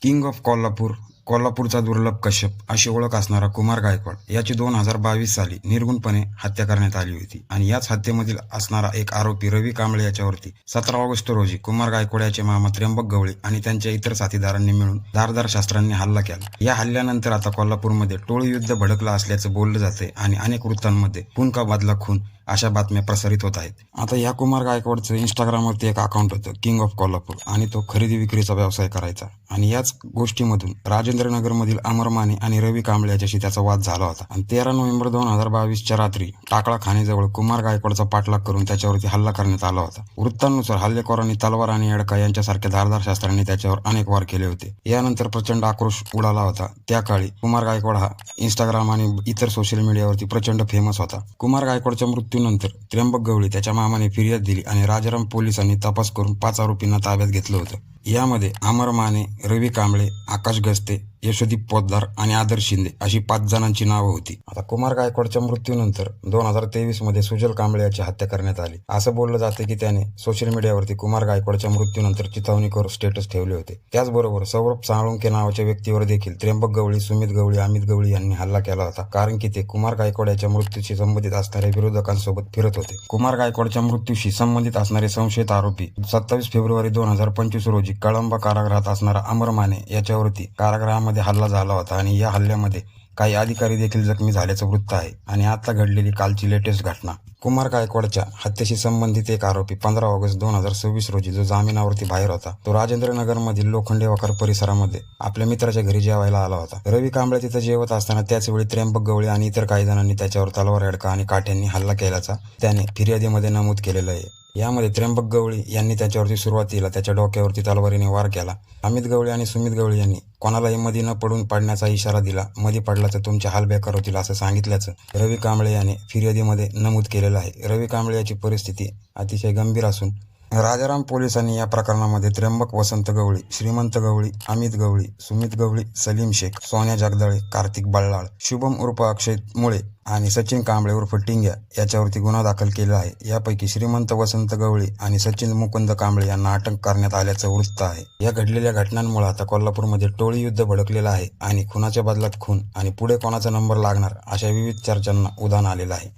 King of Kolhapur, कोल्हापूरचा दुर्लभ कश्यप अशी ओळख असणारा कुमार गायकवाड याची 2022 साली निर्गुणपणे हत्या करण्यात आली होती आणि याच हत्येमधील असणारा एक आरोपी रवी कांबळे याच्यावरती 17 ऑगस्ट रोजी कुमार गायकवाड याचे मामा त्र्यंबक गवळी आणि त्यांच्या इतर साथीदारांनी मिळून धारदार शस्त्रांनी हल्ला केला. या हल्ल्यानंतर आता कोल्हापूरमध्ये टोळी युद्ध भडकलं असल्याचं बोललं जातंय आणि अनेक वृत्तांमध्ये खून का बदला खून अशा बातम्या प्रसारित होत आहेत. आता या कुमार गायकवाडचं इंस्टाग्रामवरती एक अकाउंट होतं किंग ऑफ कोल्हापूर आणि तो खरेदी विक्रीचा व्यवसाय करायचा आणि याच गोष्टीमधून राजेंद्रनगरमधील अमर माने आणि रवी कांबळे याच्याशी त्याचा वाद झाला होता आणि 13 नोव्हेंबर 2022च्या रात्री टाकळा खाणीजवळ कुमार गायकवाडचा पाठलाग करून त्याच्यावरती हल्ला करण्यात आला होता. वृत्तांनुसार हल्लेखोरांनी तलवार आणि येडका यांच्यासारख्या धारदार शस्त्रांनी त्याच्यावर अनेक वार केले होते. यानंतर प्रचंड आक्रोश उडाला होता. त्या काळी कुमार गायकवाड हा इंस्टाग्राम आणि इतर सोशल मीडियावरती प्रचंड फेमस होता. कुमार गायकवाडच्या मृत्यूनंतर त्र्यंबक गवळी त्याच्या मामाने फिर्याद दिली आणि राजाराम पोलिसांनी तपास करून 5 आरोपींना ताब्यात घेतलं होतं. यामध्ये अमर माने, रवी कांबळे, आकाश गस्ते, यशोदीप पोद्दार आणि आदर्श शिंदे अशी 5 जणांची नावं होती. आता कुमार गायकवाडच्या मृत्यूनंतर 2023 मध्ये सुजल कांबळे याची हत्या करण्यात आली. असं बोललं जातं की त्याने सोशल मीडियावरती कुमार गायकवाडच्या मृत्यूनंतर चिथावणीकर स्टेटस ठेवले होते. त्याचबरोबर सौरभ साळुंके नावाच्या व्यक्तीवर देखील त्र्यंबक गवळी, सुमित गवळी, अमित गवळी यांनी हल्ला केला होता, कारण की ते कुमार गायकवाड याच्या मृत्यूशी संबंधित असणाऱ्या विरोधकांसोबत फिरत होते. कुमार गायकवाडच्या मृत्यूशी संबंधित असणारे संशयित आरोपी 27 फेब्रुवारी 2025 रोजी कळंबा कारागृहात असणारा अमर माने याच्यावरती कारागृहामध्ये हल्ला झाला होता आणि या हल्ल्यामध्ये काही अधिकारी देखील जखमी झाल्याचं वृत्त आहे. आणि आता घडलेली कालची लेटेस्ट घटना, कुमार गायकवाडच्या हत्येशी संबंधित एक आरोपी 15 ऑगस्ट 2026 रोजी जो जामिनावरती बाहेर होता, तो राजेंद्रनगरमधील लोखंडे वखार परिसरामध्ये आपल्या मित्राच्या घरी जेवायला आला होता. रवी कांबळे तिथं जेवत असताना त्याचवेळी त्र्यंबक गवळी आणि इतर काही जणांनी त्याच्यावर तलवार, येडका आणि काठ्यांनी हल्ला केल्याचा त्याने फिर्यादीमध्ये नमूद केलेलं आहे. यामध्ये त्र्यंबक गवळी यांनी त्याच्यावरती सुरुवातीला त्याच्या डोक्यावरती तलवारीने वार केला. अमित गवळी आणि सुमित गवळी यांनी कोणालाही मध्ये न पडून पडण्याचा इशारा दिला. मध्ये पडला तर तुमचे हाल बेकार होतील असं सांगितल्याचं रवी कांबळे याने फिर्यादीमध्ये नमूद केलेलं आहे. रवी कांबळे याची परिस्थिती अतिशय गंभीर असून राजाराम पोलिसांनी या प्रकरणामध्ये त्र्यंबक वसंत गवळी, श्रीमंत गवळी, अमित गवळी, सुमित गवळी, सलीम शेख, सोन्या जगदाळे, कार्तिक बल्लाळ, शुभम उर्फ अक्षय मुळे आणि सचिन कांबळे उर्फ टिंग्या याच्यावरती गुन्हा दाखल केला आहे. यापैकी श्रीमंत वसंत गवळी आणि सचिन मुकुंद कांबळे यांना अटक करण्यात आल्याचं वृत्त आहे. या घडलेल्या घटनांमुळे आता कोल्हापूरमध्ये टोळी युद्ध भडकलेलं आहे आणि खुनाच्या बदल्यात खून आणि पुढे कोणाचा नंबर लागणार अशा विविध चर्चांना उधाण आलेलं आहे.